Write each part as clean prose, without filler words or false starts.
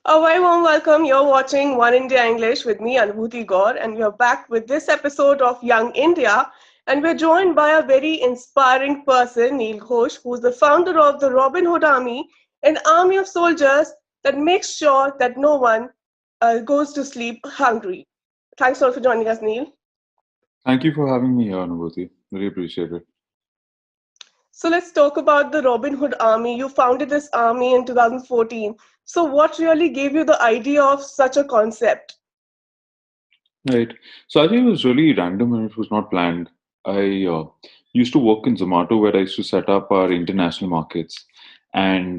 A very warm welcome. You're watching One India English with me, Anubhuti Gaur, and we are back with this episode of Young India. And we're joined by a very inspiring person, Neel Ghose, who's the founder of the Robin Hood Army, an army of soldiers that makes sure that no one goes to sleep hungry. Thanks a lot for joining us, Neel. Thank you for having me here, Anubhuti. Really appreciate it. So let's talk about the Robin Hood Army. You founded this army in 2014. So, what really gave you the idea of such a concept? Right. So I think it was really random and it was not planned. I used to work in Zomato where I used to set up our international markets. And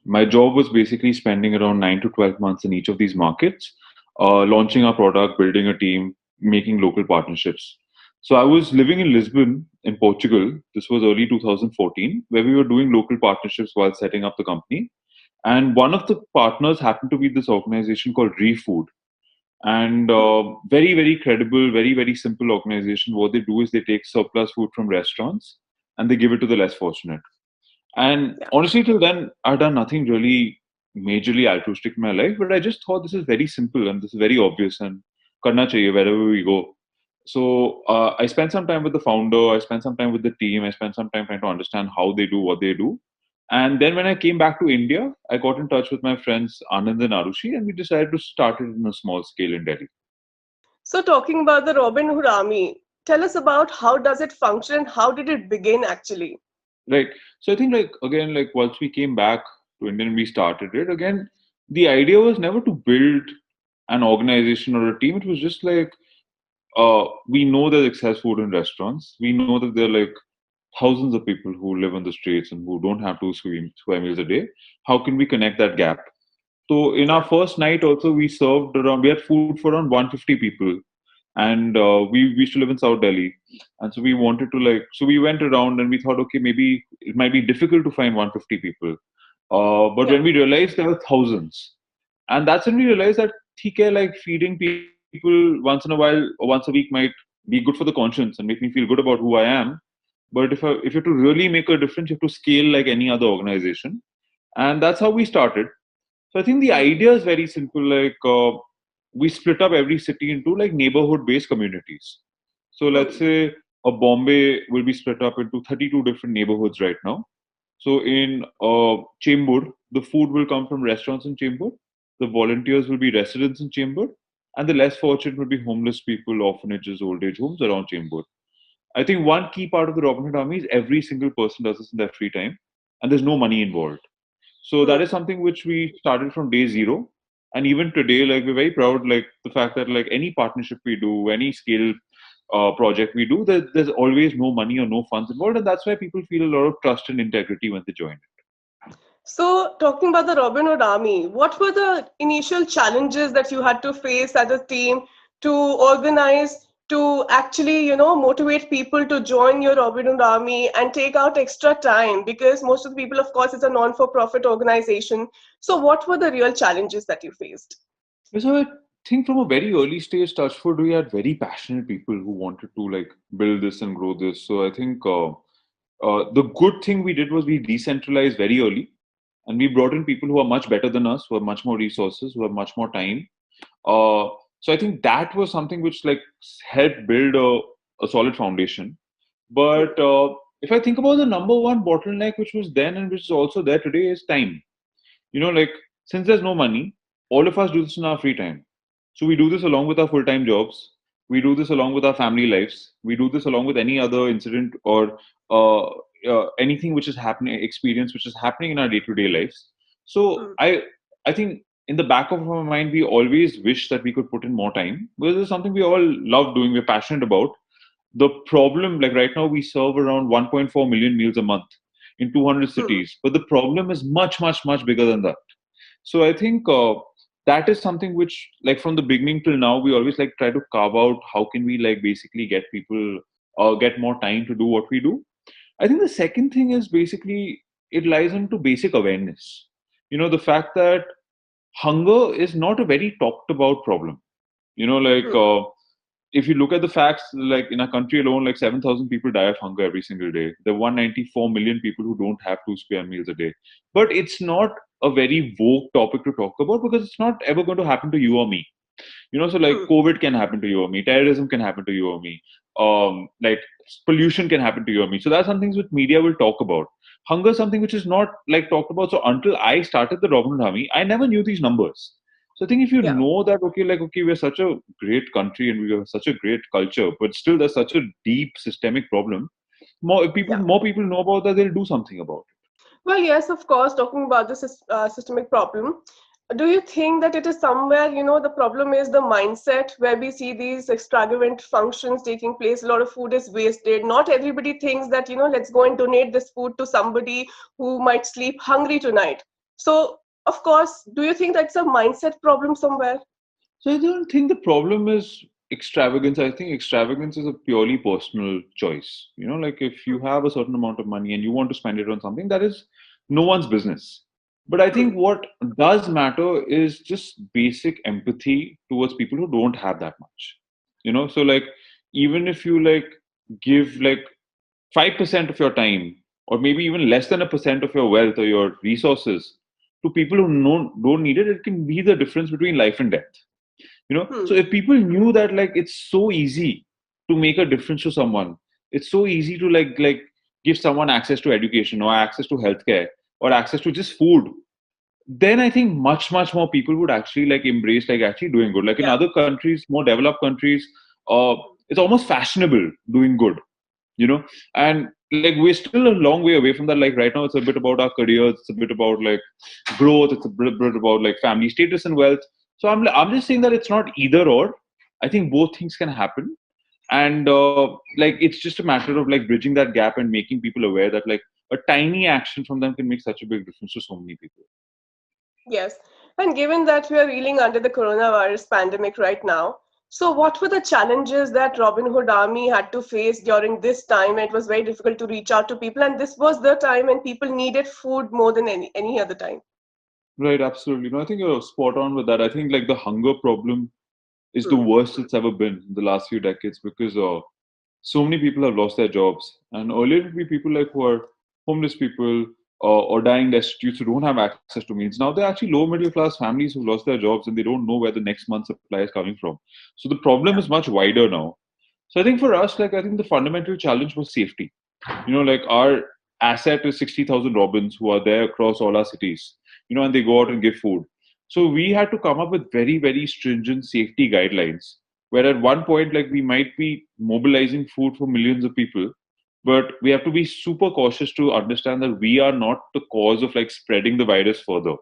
my job was basically spending around 9 to 12 months in each of these markets, launching our product, building a team, making local partnerships. So I was living in Lisbon, in Portugal. This was early 2014, where we were doing local partnerships while setting up the company. And one of the partners happened to be this organization called ReFood, and very credible, very simple organization. What they do is they take surplus food from restaurants and they give it to the less fortunate. And Yeah. honestly, till then I'd done nothing really majorly altruistic in my life, but I just thought this is very simple and this is very obvious and karna chahiye wherever we go. So I spent some time with the founder, I spent some time with the team, I spent some time trying to understand how they do what they do. And then when I came back to India, I got in touch with my friends Anand and Arushi, and we decided to start it in a small scale in Delhi. So, talking about the Robin Hood Army, tell us about how does it function and how did it begin actually? Right. So I think like again, like once we came back to India and we started it again, the idea was never to build an organization or a team. It was just like we know there's excess food in restaurants. We know that there are like thousands of people who live on the streets and who don't have two square meals a day. How can we connect that gap? So in our Yeah. first night also we had food for around 150 people, and we used to live in South Delhi, and so we wanted to like so we went around and we thought, okay, maybe it might be difficult to find 150 people, but Yeah. when we realized there were thousands, and that's when we realized that theek hai, like feeding people once in a while or once a week might be good for the conscience and make me feel good about who I am. But if you have to really make a difference, you have to scale like any other organization, and that's how we started. So I think the Hmm. idea is very simple. Like we split up every city into like neighborhood-based communities. So let's Hmm. say a Bombay will be split up into 32 different neighborhoods right now. So in Chembur, the food will come from restaurants in Chembur. The volunteers will be residents in Chembur, and the less fortunate will be homeless people, orphanages, old age homes around Chembur. I think one key part of the Robin Hood Army is every single person does this in their free time, and there's no money involved. So that Hmm. is something which we started from day zero. And even today, like we're very proud, like the fact that like any partnership we do, any scale project we do, there's always no money or no funds involved, and that's why people feel a lot of trust and integrity when they join it. So, talking about the Robin Hood Army, what were the initial challenges that you had to face as a team to organize, to actually, motivate people to join your Robin Hood Army and take out extra time? Because most of the people, of course, it's a non-for-profit organization. So, what were the real challenges that you faced? So I think from a very early stage, Touchfoot, we had very passionate people who wanted to like build this and grow this. So I think the good thing we did was we decentralized very early, and we brought in people who are much better than us, who have much more resources, who have much more time. Uh, so I think that was something which like helped build a solid foundation. Hmm. But if I think about the number one bottleneck, which was then and which is also there today, is time. Like since there's no money, all of us do this in our free time. So we do this along with our full-time jobs. We do this along with our family lives. We do this along with any other incident or anything which is happening, experience which is happening in our day-to-day lives. So Hmm. I think in the back of our mind, we always wish that we could put in more time because it's something we all love doing. We're passionate about. The problem, like right now, we serve around 1.4 million meals a month in 200 Hmm. cities, but the problem is much bigger than that. So I think that is something which, like from the beginning till now, we always like try to carve out how can we like basically get people get more time to do what we do. I think the second thing is basically it lies into basic awareness. The fact that hunger is not a very talked about problem. Like Hmm. if you look at the facts, like in our country alone, like 7,000 people die of hunger every single day. There are 194 million people who don't have two square meals a day. But it's not a very vogue topic to talk about because it's not ever going to happen to you or me. So like Hmm. COVID can happen to you or me, terrorism can happen to you or me, like pollution can happen to you or me. So that's some things which media will talk about. Hunger is something which is not like talked about. So until I started the Robin Hood Army, I never knew these numbers. So I think if you Yeah. know that, okay, like, okay, we're such a great country and we have such a great culture, but still there's such a deep systemic problem. Yeah. More people know about that, they'll do something about it. Well, yes, of course, talking about the systemic problem, do you think that it is somewhere, the problem is the mindset where we see these extravagant functions taking place, a lot of food is wasted. Not everybody thinks that, let's go and donate this food to somebody who might sleep hungry tonight. So, of course, do you think that's a mindset problem somewhere? So I don't think the problem is extravagance. I think extravagance is a purely personal choice. Like if you have a certain amount of money and you want to spend it on something, that is no one's business. But I Hmm. think what does matter is just basic empathy towards people who don't have that much. So like even if you like give like 5% of your time, or maybe even less than a percent of your wealth or your resources to people who don't need it, it can be the difference between life and death. So Hmm. if people knew that like it's so easy to make a difference to someone, it's so easy to like give someone access to education or access to healthcare or access to just food, then I think much more people would actually like embrace like actually doing good. Like in Yeah. other countries, more developed countries, it's almost fashionable doing good, you know and like we're still a long way away from that. Like right now it's a bit about our careers, it's a bit about like growth, it's a bit about like family status and wealth. So I'm just saying that it's not either or. I think both things can happen. And like it's just a matter of like bridging that gap and making people aware that like a tiny action from them can make such a big difference to so many people. Yes. And given that we are reeling under the coronavirus pandemic right now, so what were the challenges that Robin Hood Army had to face during this time? It was very difficult to reach out to people, and this was the time when people needed food more than any other time. Right, absolutely. No, I think you're spot on with that. I think like the hunger problem is the Hmm. worst it's ever been in the last few decades because so many people have lost their jobs. And earlier it would be people like who are homeless people or dying destitute who don't have access to meals. Now they're actually low middle class families who've lost their jobs and they don't know where the next month's supply is coming from. So the problem Yeah. is much wider now. So I think for us, like I think the fundamental challenge was safety. Like our asset is 60,000 robins who are there across all our cities, and they go out Hmm. and give food. So we had to come up with very, very stringent safety guidelines where at one point, like we might be mobilizing food for millions of people, but we have to be super cautious to understand that we are not the cause of like spreading the virus further.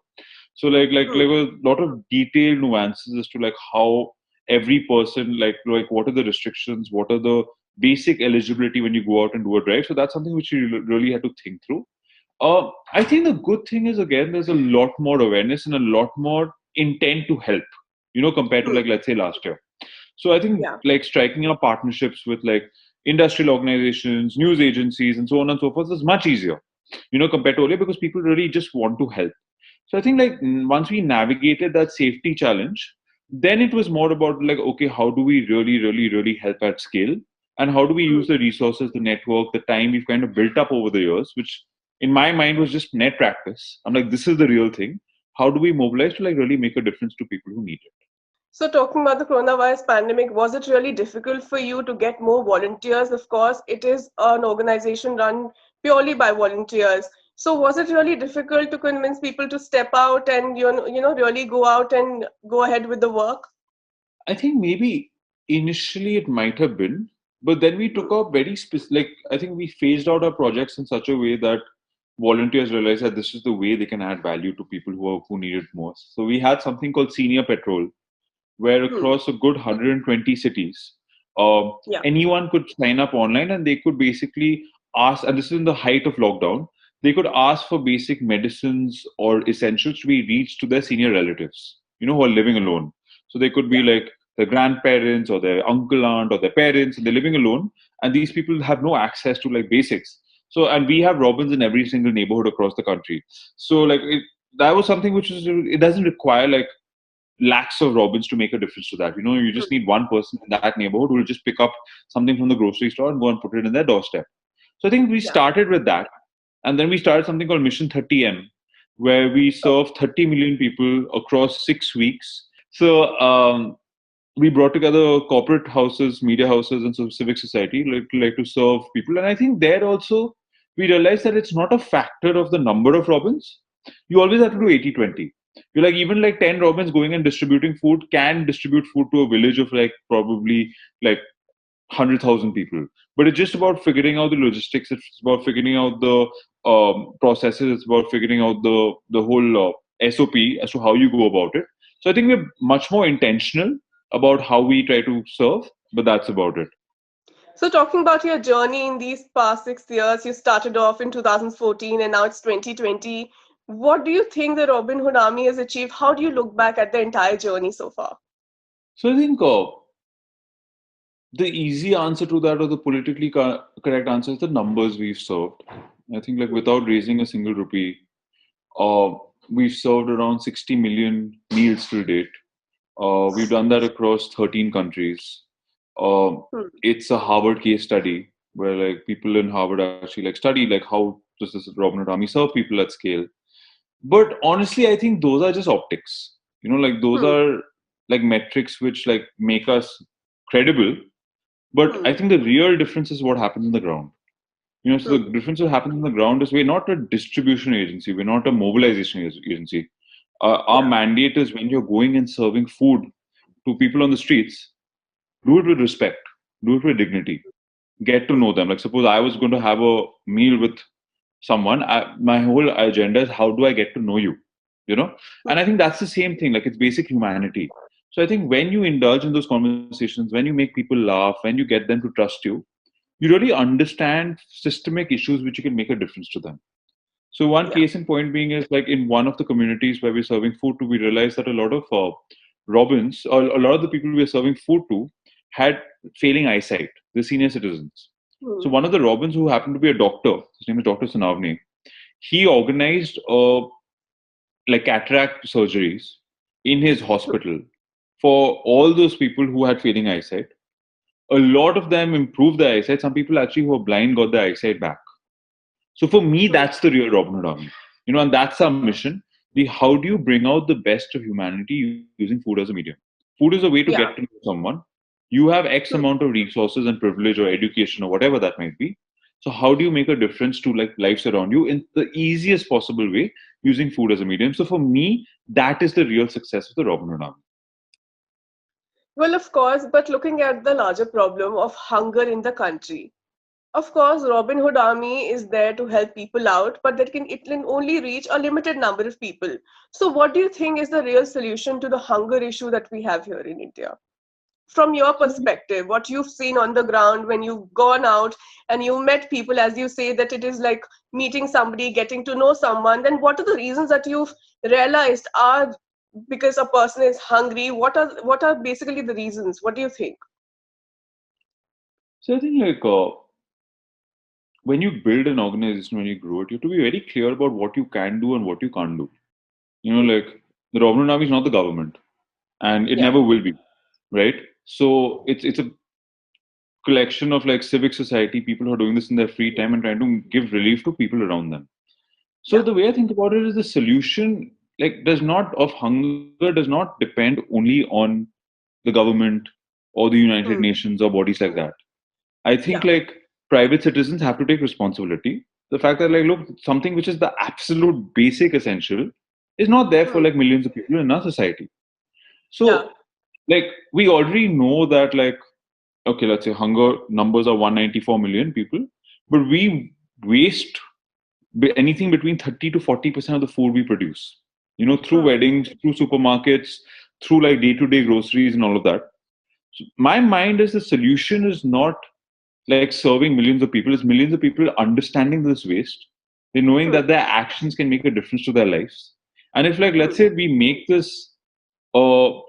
So like Hmm. a lot of detailed nuances as to like how every person like what are the restrictions, what are the basic eligibility when you go out and do a drive. So that's something which you really had to think through. I think the good thing is again there's a lot more awareness and a lot more intent to help, compared to Hmm. like let's say last year. So I think Yeah. like striking up partnerships with like industrial organizations, news agencies, and so on and so forth is much easier, compared to earlier because people really just want to help. So I think like once we navigated that safety challenge, then it was more about like, okay, how do we really, really, really help at scale? And how do we Hmm. use the resources, the network, the time we've kind of built up over the years, which in my mind was just net practice. I'm like, this is the real thing. How do we mobilize to like really make a difference to people who need it? So, talking about the coronavirus pandemic, was it really difficult for you to get more volunteers? Of course, it is an organization run purely by volunteers. So, was it really difficult to convince people to step out and really go out and go ahead with the work? I think maybe initially it might have been, but then we Hmm. took up very specific. Like I think we phased out our projects in such a way that volunteers realized that this is the way they can add value to people who need it most. So we had something called Senior Patrol, where Hmm. across a good 120 cities, Yeah. anyone could sign up online and they could basically ask, and this is in the height of lockdown, they could ask for basic medicines or essentials to be reached to their senior relatives, who are living alone. So they could be Yeah. like their grandparents or their uncle, aunt, or their parents, and they're living alone, and these people have no access to like basics. So, and we have robins in every single neighborhood across the country. So, that was something which is, it doesn't require like lakhs of robins to make a difference to that. You just Hmm. need one person in that neighborhood who will just pick up something from the grocery store and go and put it in their doorstep. So I think we Yeah. started with that. And then we started something called Mission 30M, where we serve 30 million people across 6 weeks. So we brought together corporate houses, media houses, and civic society like to serve people. And I think there also we realized that it's not a factor of the number of robins. You always have to do 80-20. You're like even like 10 robins going and distributing food can distribute food to a village of like probably like 100,000 people. But it's just about figuring out the logistics. It's about figuring out the processes. It's about figuring out the whole SOP as to how you go about it. So I think we're much more intentional about how we try to serve, but that's about it. So, talking about your journey in these past 6 years, you started off in 2014 and now it's 2020. What do you think the Robin Hood Army has achieved? How do you look back at the entire journey so far? So I think the easy answer to that, or the politically correct answer, is the numbers we've served. I think like without raising a single rupee, uh, we've served around 60 million meals till date. We've done that across 13 countries. Um, Hmm. it's a Harvard case study where like people in Harvard actually like study like how does this Robin Hood Army serve people at scale. But honestly, I think those are just optics. Like those Hmm. are like metrics which like make us credible. But I Hmm. think the real difference is what happens on the ground. So the Hmm. difference that happens on the ground is we're not a distribution agency, we're not a mobilization agency. Our Yeah. mandate is when you're going and serving food to people on the streets, do it with respect, do it with dignity, get to Hmm. know them. Like, suppose I was going to have a meal with someone, my whole agenda is how do I get to know you, you know? And I think that's the same thing, like, it's basic humanity. So I think when you indulge in those conversations, when you make people laugh, when you get them to trust you, you really understand systemic issues which you can make a difference to them. So one Yeah. case in point being is like in one of the communities where we're serving food to, we realized that a lot of Robins, or a lot of the people we were serving food to, had failing eyesight. The senior citizens. So Hmm. one of the Robins who happened to be a doctor, his name is Dr. Sanavni, he organized like cataract surgeries in his hospital for all those people who had failing eyesight. A lot of them improved their eyesight. Some people actually who were blind got their eyesight back. So for me, Hmm. that's the real Robin Hood Army. And that's our mission. How do you bring out the best of humanity using food as a medium? Food is a way to get to Yeah. know someone. You have X Hmm. amount of resources and privilege or education or whatever that might be. So how do you make a difference to like lives around you in the easiest possible way using food as a medium? So for me, that is the real success of the Robin Hood Army. Well, of course, but looking at the larger problem of hunger in the country. Of course, Robin Hood Army is there to help people out, but it can only reach a limited number of people. So, what do you think is the real solution to the hunger issue that we have here in India? From your perspective, what you've seen on the ground when you've gone out and you met people, as you say, that it is like meeting somebody, getting to know someone, then what are the reasons that you've realized are because a person is hungry? What are basically the reasons? What do you think? So I think like when you build an organization, when you grow it, you have to be very clear about what you can do and what you can't do. Hmm. Like the Robin Hood Army is not the government, and it Yeah. never will be, right? So it's a collection of like civic society people who are doing this in their free time and trying to give relief to people around them. So Yeah. the way I think about it is the solution like does not of hunger does not depend only on the government or the United Hmm. Nations or bodies like that. I think Yeah. like private citizens have to take responsibility. The fact that like look, something which is the absolute basic essential is not there for Hmm. like millions of people in our society. Yeah. So like we already know that like okay, let's say hunger numbers are 194 million people, but we waste anything between 30 to 40% of the food we produce. Through Hmm. weddings, through supermarkets, through like day-to-day groceries and all of that. So my mind is the solution is not like serving millions of people, it's millions of people understanding this waste. They're knowing Hmm. that their actions can make a difference to their lives. And if like let's Hmm. say we make this a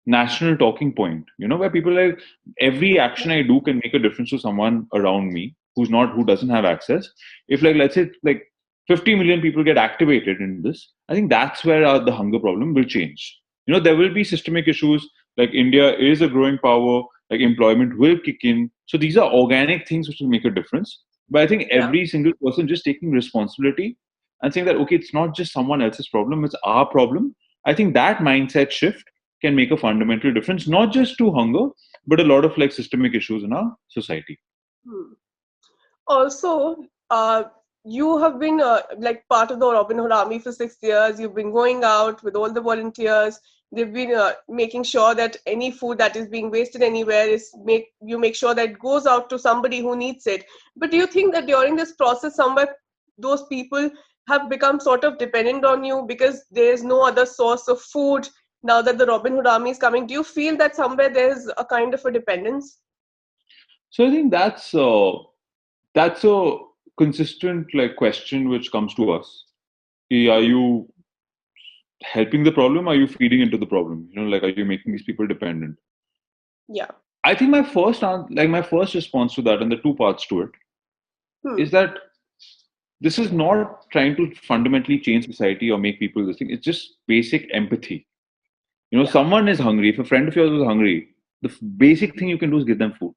national talking point, where people like every action I do can make a difference to someone around me who doesn't have access. If like let's say like 50 million people get activated in this, I think that's where the hunger problem will change. There will be systemic issues like India is a growing power, like employment will kick in. So these are organic things which will make a difference. But I think Yeah. every single person just taking responsibility and saying that, okay, it's not just someone else's problem, it's our problem. I think that mindset shift can make a fundamental difference, not just to hunger, but a lot of like systemic issues in our society. Hmm. Also, you have been like part of the Robin Hood Army for 6 years. You've been going out with all the volunteers. They've been making sure that any food that is being wasted anywhere is make sure that it goes out to somebody who needs it. But do you think that during this process, somewhere those people have become sort of dependent on you because there is no other source of food now that the Robin Hood Army is coming? Do you feel that somewhere there's a kind of a dependence? So I think that's a consistent like question which comes to us. Are Hmm. you helping the problem? Are you feeding into the problem? Like, are you making these people dependent? Yeah. I think my first response to that, and the two parts to it, Hmm. is that this is not trying to fundamentally change society or make people this thing. It's just basic empathy. Yeah. Someone is hungry. If a friend of yours is hungry, the basic thing you can do is give them food.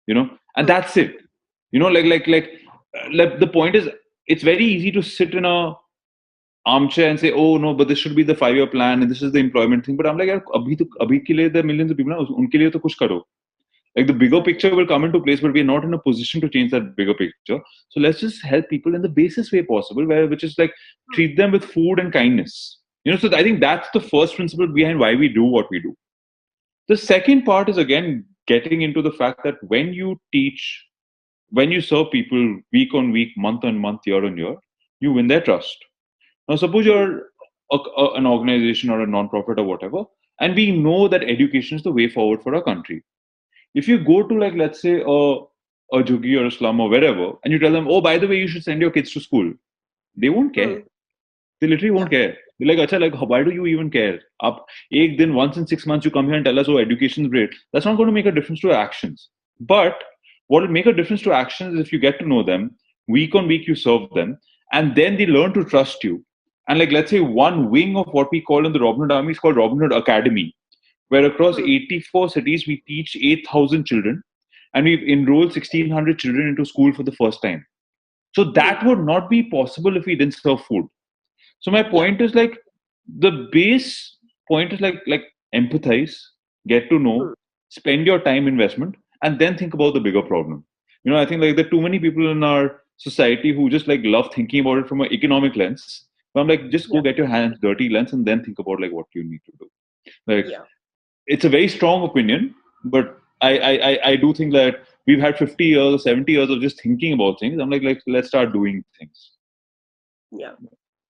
And Hmm. that's it. Like the point is, it's very easy to sit in a armchair and say, oh no, but this should be the 5 year plan and this is the employment thing. But I'm like, yaar, abhi ke liye, there are millions of people, na, unke liye to kuch karo. Like the bigger Exactly. picture will come into place, but we're not in a position to change that bigger picture. So let's just help people in the basest way possible, which is like Hmm. treat them with food and kindness. So I think that's the first principle behind why we do what we do. The second part is again getting into the fact that when you serve people week on week, month on month, year on year, you win their trust. Now, suppose Hmm. you're an organization or a non-profit or whatever, and we know that education is the way forward for our country. If you go to like let's say a juggi or a slum or wherever, and you tell them, oh, by the way, you should send your kids to school, they won't care. Hmm. They literally Yeah. won't care. They're like, acha, like, why do you even care? Up, then once in 6 months you come here and tell us, oh, education is great. That's not going to make a difference to our actions. But what will make a difference to actions is if you get to know them, week on week you serve them, and then they learn to trust you. And like, let's say one wing of what we call in the Robin Hood Army is called Robin Hood Academy, where across Hmm. 84 cities we teach 8,000 children, and we've enrolled 1,600 children into school for the first time. So Hmm. that would not be possible if we didn't serve food. So my Yeah. point is like the base point is like empathize, get to Hmm. know, spend your time investment, and then think about the bigger problem. I think like there are too many people in our society who just like love thinking about it from an economic lens. But I'm like, just Yeah. go get your hands dirty lens and then think about like what you need to do. Like Yeah. it's a very strong opinion, but I do think that we've had 50 years or 70 years of just thinking about things. I'm like let's start doing things. Yeah.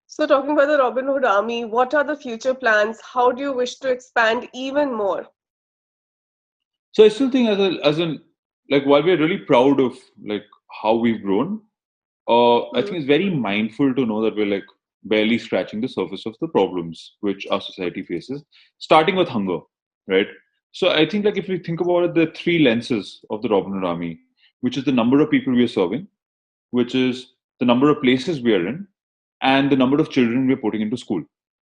So, talking about the Robin Hood Army, what are the future plans? How do you wish to expand even more? So I still think as an like while we're really proud of like how we've grown, I Hmm. think it's very mindful to know that we're like barely scratching the surface of the problems which our society faces, starting with hunger, right? So I think like if we think about it, there are three lenses of the Robin Hood Army, which is the number of people we are serving, which is the number of places we are in, and the number of children we're putting into school.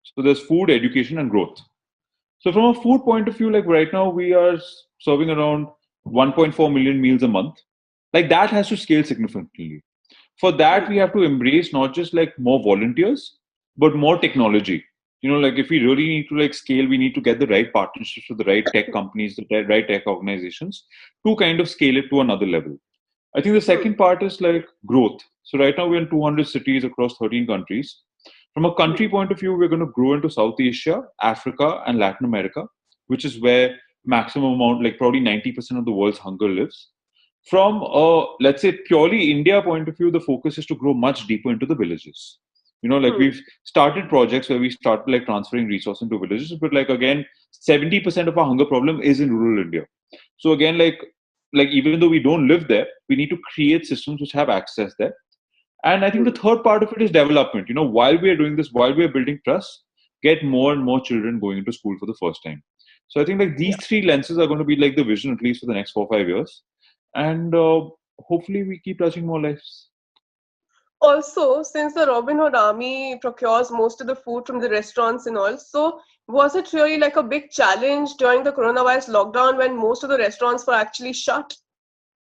So there's food, education, and growth. So from a food point of view, like right now we are serving around 1.4 million meals a month. Like that has to scale significantly. For that, Hmm. we have to embrace not just like more volunteers, but more technology. Like if we really need to like scale, we need to get the right partnerships with the right tech companies, the right tech organizations to kind of scale it to another level. I think the Hmm. second part is like growth. So right now we're in 200 cities across 13 countries. From a Hmm. country point of view, we're going to grow into South Asia, Africa, and Latin America, which is where maximum amount, like probably 90% of the world's hunger lives. From let's say purely India point of view, the focus is to grow much deeper into the villages. Like Hmm. we've started projects where we started like transferring resources into villages, but like again, 70% of our hunger problem is in rural India. So again, like even though we don't live there, we need to create systems which have access there. And I think the Hmm. third part of it is development. While we are doing this, while we are building trust, get more and more children going into school for the first time. So I think like Yeah. these three lenses are going to be like the vision at least for the next 4 or 5 years, and hopefully we keep touching more lives. Also, since the Robin Hood Army procures most of the food from the restaurants and all, so was it really like a big challenge during the coronavirus lockdown when most of the restaurants were actually shut?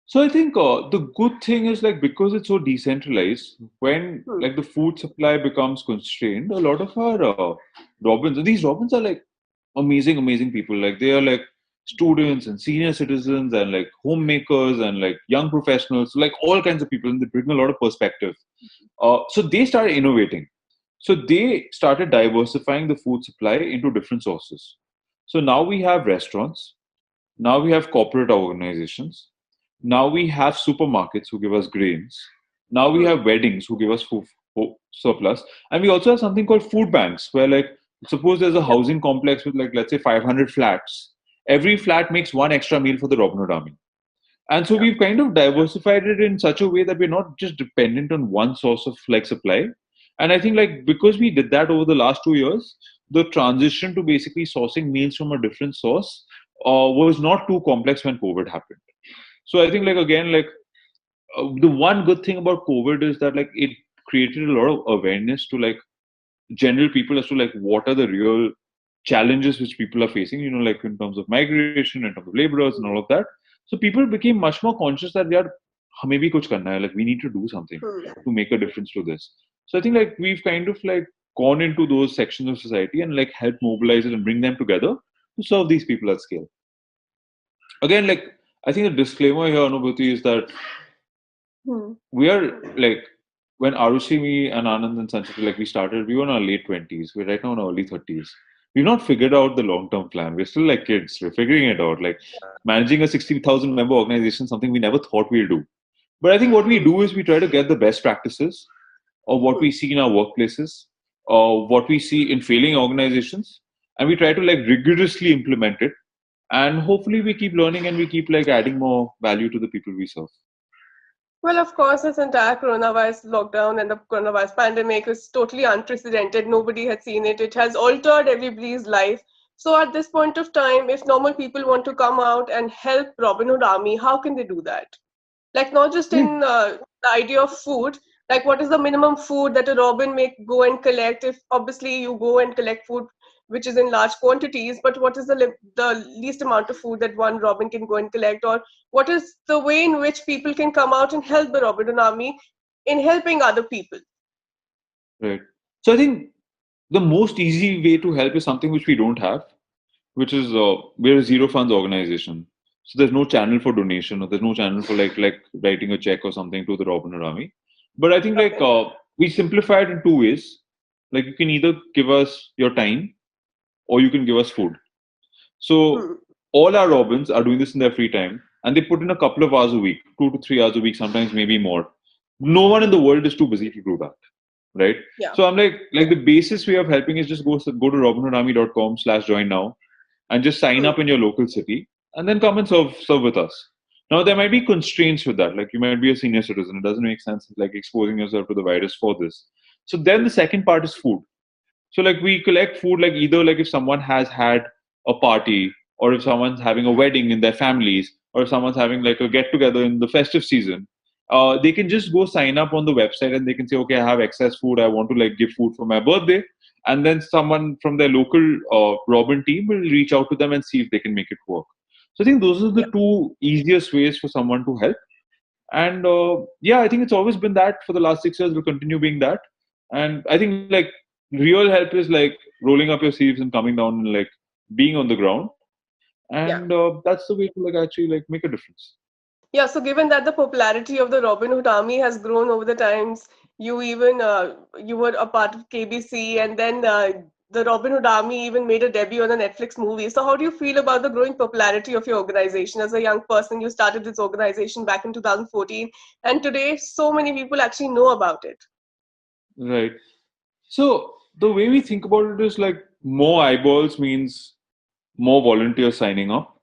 So I think the good thing is like because it's so decentralized, when Hmm. like the food supply becomes constrained, a lot of our robins, and these robins are like amazing, amazing people. Like they are like students and senior citizens and like homemakers and like young professionals, like all kinds of people, and they bring a lot of perspective. So they started innovating. So they started diversifying the food supply into different sources. So now we have restaurants, now we have corporate organizations. Now we have supermarkets who give us grains. Now we Hmm. have weddings who give us food surplus. And we also have something called food banks, where like suppose there's a Yeah. housing complex with like let's say 500 flats. Every flat makes one extra meal for the Robin Hood Army. And so Yeah. we've kind of diversified it in such a way that we're not just dependent on one source of like supply. And I think like because we did that over the last 2 years, the transition to basically sourcing meals from a different source was not too complex when COVID happened. So I think Hmm. like again like the one good thing about COVID is that like it created a lot of awareness to like general people as to like what are the real challenges which people are facing, like in terms of migration, in terms of laborers and all of that. So people became much more conscious that we are हमें भी कुछ करना है, like we need to do something Hmm. to make a difference to this. So I think like we've kind of like gone into those sections of society and like help mobilize it and bring them together to serve these people at scale. Again, like I think the disclaimer here, Anubhuti, is that Hmm. we are like when Arushi, me, and Anand and Sanchit, like we started, we were in our late 20s. We're right now in our early 30s. We've not figured out the long term plan. We're still like kids. We're figuring it out. Like managing a 60,000 member organization, something we never thought we'd do. But I think what we Hmm. do is we try to get the best practices of what Hmm. we see in our workplaces, or what we see in failing organizations, and we try to like rigorously implement it. And hopefully we keep learning and we keep like adding more value to the people we serve. Well, of course, this entire coronavirus lockdown and the coronavirus pandemic is totally unprecedented. Nobody had seen it. It has altered everybody's life. So, at this point of time, if normal people want to come out and help Robin Hood Army, how can they do that? Like, not just in the idea of food, like what is the minimum food that a robin may go and collect? If obviously you go and collect food which is in large quantities, but what is the least amount of food that one robin can go and collect? Or what is the way in which people can come out and help the Robin Hood Army in helping other people? Right. So I think the most easy way to help is something which we don't have, which is we're a zero funds organization. So there's no channel for donation, or there's no channel for like writing a check or something to the Robin Hood Army. But I think like Okay. we simplify it in two ways. Like you can either give us your time or you can give us food. So Hmm. all our Robins are doing this in their free time, and they put in a couple of hours a week, 2 to 3 hours a week, sometimes maybe more. No one in Hmm. the world is too busy to do that, right? Yeah. So I'm like the basis way of helping is just go to robinhoodarmy.com/join now and just sign Hmm. up in your local city and then come and serve with us. Now there might be constraints with that, like you might be a senior citizen. It doesn't make sense like exposing yourself to the virus for this. So then the second part is food. So like we collect food like either like if someone has had a party, or if someone's having a wedding in their families, or if someone's having like a get together in the festive season, they can just go sign up on the website and they can say, okay, I have excess food. I want to like give food for my birthday. And then someone from their local Robin team will reach out to them and see if they can make it work. So I think those are Yeah. the two easiest ways for someone to help. And yeah, I think it's always been that for the last 6 years, will continue being that. And I think like real help is like rolling up your sleeves and coming down and like being on the ground. Yeah. And that's the way to like actually like make a difference. Yeah, so given that the popularity of the Robin Hood Army has grown over the times, you were a part of KBC, and then the Robin Hood Army even made a debut on a Netflix movie. So, how do you feel about the growing popularity of your organization? As a young person, you started this organization back in 2014, and today so many people actually know about it. Right. So the way we think about it is like more eyeballs means more volunteers signing up,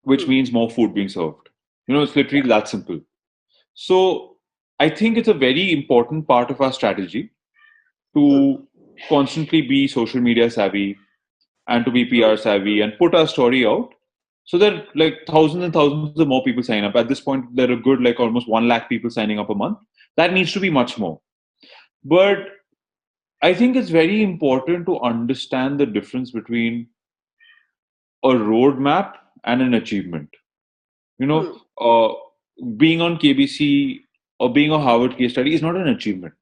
which Hmm. means more food being served. It's literally that simple. So I think it's a very important part of our strategy Hmm. to constantly be social media savvy and to be Hmm. PR savvy and put our story out so that like thousands and thousands of more people sign up. At this point, there are good like almost 1 lakh people signing up a month. That needs to be much more. But Hmm. I think it's very important to understand the difference between a roadmap and an achievement. You know, Hmm. uh, being on KBC or being a Harvard case study is not an achievement.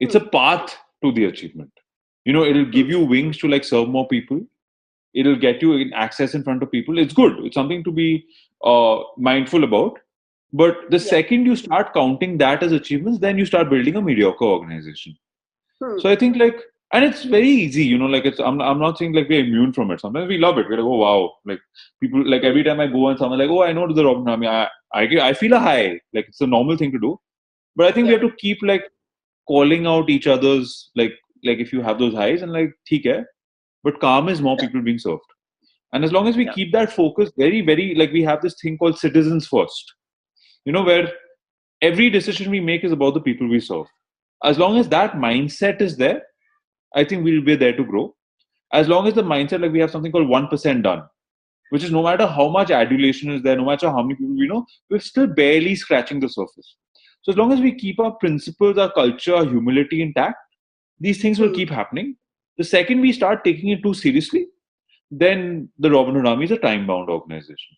It's a Hmm. path to the achievement. It'll Hmm. give you wings to like serve more people. It'll get you in access in front of people. It's good. It's something to be mindful about. But the Yeah. second you start counting that as achievements, then you start building a mediocre organization. Hmm. So I think like, and it's very easy, like I'm not saying like we're immune from it. Sometimes we love it. We're like, oh wow, like people like Hmm. every time I go and someone like, oh, I know the Robin Army, I feel a high. Like it's a normal thing to do. But I think we Yeah. have to keep like calling out each other's like if you have those highs and like theek hai, but calm is more people being served. And as long as we Yeah. keep that focus very, very like we have this thing called citizens first, where every decision we make is about the people we serve. As long as that mindset is there, I think we'll be there to grow. As long as the mindset, like we have something called 1% done, which is no matter how much adulation is there, no matter how many people we know, we're still barely scratching the surface. So as long as we keep our principles, our culture, our humility intact, these things will Hmm. keep happening. The second we start taking it too seriously, then the Robin Hood Army is a time bound organization.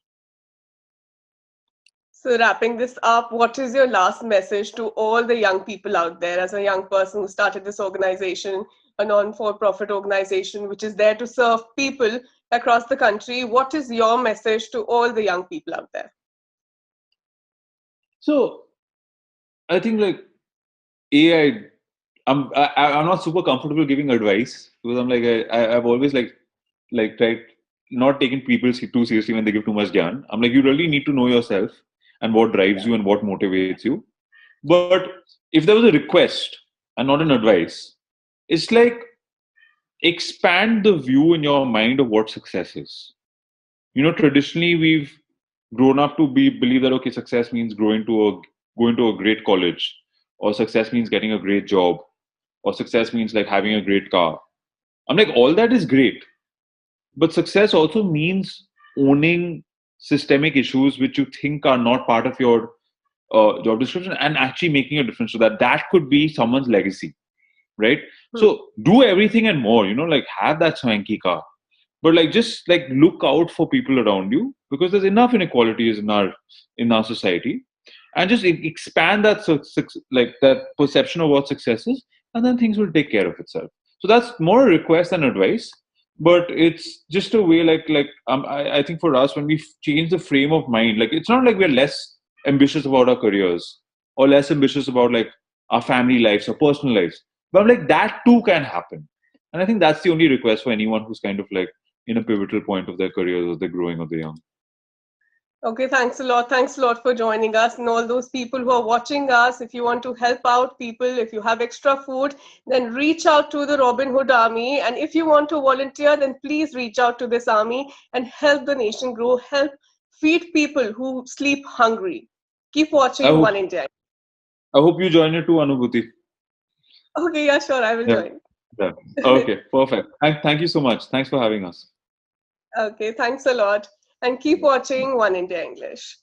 So, wrapping this up, what is your last message to all the young people out there? As a young person who started this organization, a non for profit organization which is there to serve people across the country, what is your message to all the young people out there? So I think like AI, I'm not super comfortable giving advice because I'm like I've always like tried not taking people too seriously when they give too much gyan. I'm like you really need to know yourself and what drives Yeah. you and what motivates you. But if there was a request and not an advice, it's like expand the view in your mind of what success is. Traditionally we've grown up to be believe that okay, success means going to a great college, or success means getting a great job, or success means like having a great car. I'm like all that is great, but success also means owning systemic issues which you think are not part of your job description and actually making a difference. So that could be someone's legacy, right? Hmm. So do everything and more. Like have that swanky car, but like just like look out for people around you because there's enough inequalities in our society, and just expand that like that perception of what success is, and then things will take care of itself. So that's more a request than advice, but it's just a way I think for us when we change the frame of mind, like it's not like we're less ambitious about our careers or less ambitious about like our family lives or personal lives, but I'm like that too can happen. And I think that's the only request for anyone who's kind of like in a pivotal point of their careers, or they're growing or they're young. Okay, thanks a lot. Thanks a lot for joining us. And all those people who are watching us, if you want to help out people, if you have extra food, then reach out to the Robin Hood Army. And if you want to volunteer, then please reach out to this army and help the nation grow, help feed people who sleep hungry. Keep I watching hope One India. I hope you join it too, Anubhuti. Okay, yeah, sure, I will Yeah. join. Yeah. Okay, perfect. Thank you so much. Thanks for having us. Okay, thanks a lot. And keep watching One India English.